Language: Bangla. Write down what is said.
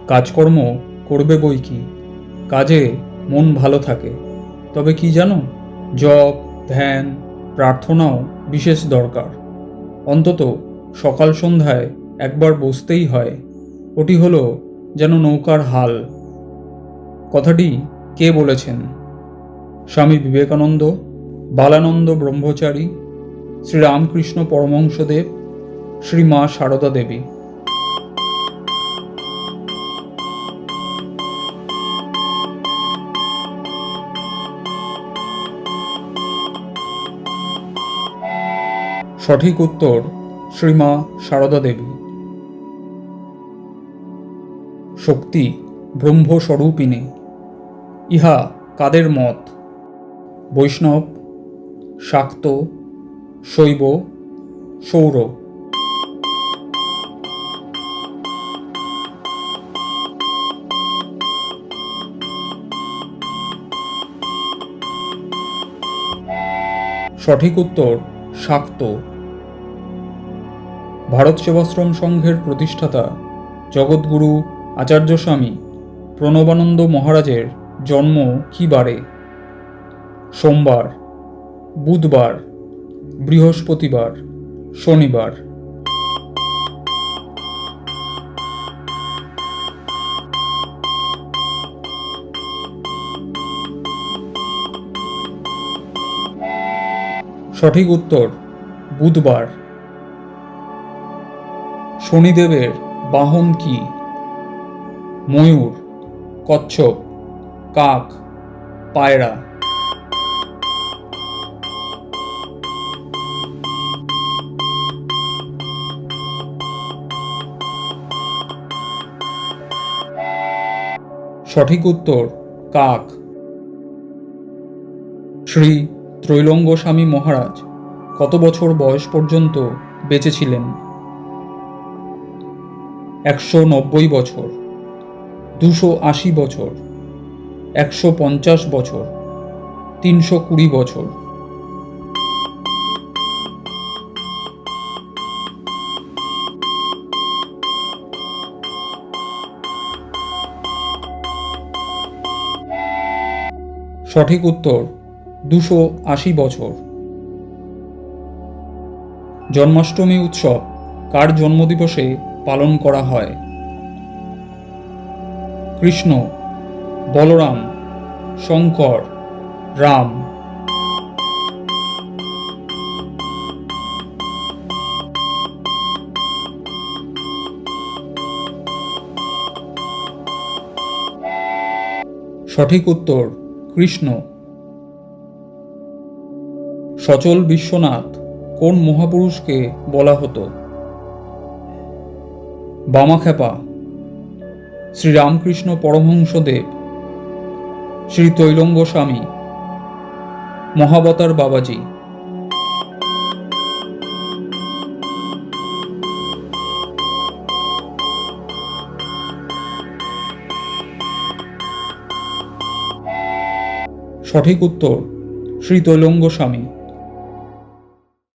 কাজকর্ম করবে বই কি, কাজে মন ভালো থাকে। তবে কি জানো, জপ, ধ্যান, প্রার্থনাও বিশেষ দরকার। অন্তত সকাল সন্ধ্যায় একবার বসতেই হয়। ওটি হলো যেন নৌকার হাল। কথাটি কে বলেছেন? স্বামী বিবেকানন্দ, বালানন্দ ব্রহ্মচারী, শ্রীরামকৃষ্ণ পরমহংসদেব, শ্রী মা সারদা দেবী। সঠিক উত্তর শ্রীমা সারদা দেবী। শক্তি ব্রহ্মস্বরূপিণী, ইহা কাদের মত? বৈষ্ণব, শাক্ত, শৈব, সৌর। সঠিক উত্তর শাক্ত। ভারত সেবাশ্রম সংঘের প্রতিষ্ঠাতা জগৎগুরু আচার্য স্বামী প্রণবানন্দ মহারাজের জন্ম কী বারে? সোমবার, বুধবার, বৃহস্পতিবার, শনিবার। সঠিক উত্তর বুধবার। শনিদেবের বাহন কি? ময়ূর, কচ্ছপ, কাক, পায়রা। সঠিক উত্তর কাক। শ্রী ত্রৈলঙ্গ স্বামী মহারাজ কত বছর বয়স পর্যন্ত বেঁচে ছিলেন? 190 বছর, 280 বছর, 150 বছর, 320 বছর। সঠিক উত্তর 280 বছর। জন্মাষ্টমী উৎসব কার জন্মদিবসে পালন করা হয়? কৃষ্ণ, বলরাম, শঙ্কর, রাম। সঠিক উত্তর কৃষ্ণ। সচল বিশ্বনাথ কোন মহাপুরুষকে বলা হতো? বামাখ্যাপা, শ্রীরামকৃষ্ণ পরমহংসদেব, শ্রী তৈলঙ্গ স্বামী, মহাবতার বাবাজি। সঠিক উত্তর শ্রী তৈলঙ্গ স্বামী।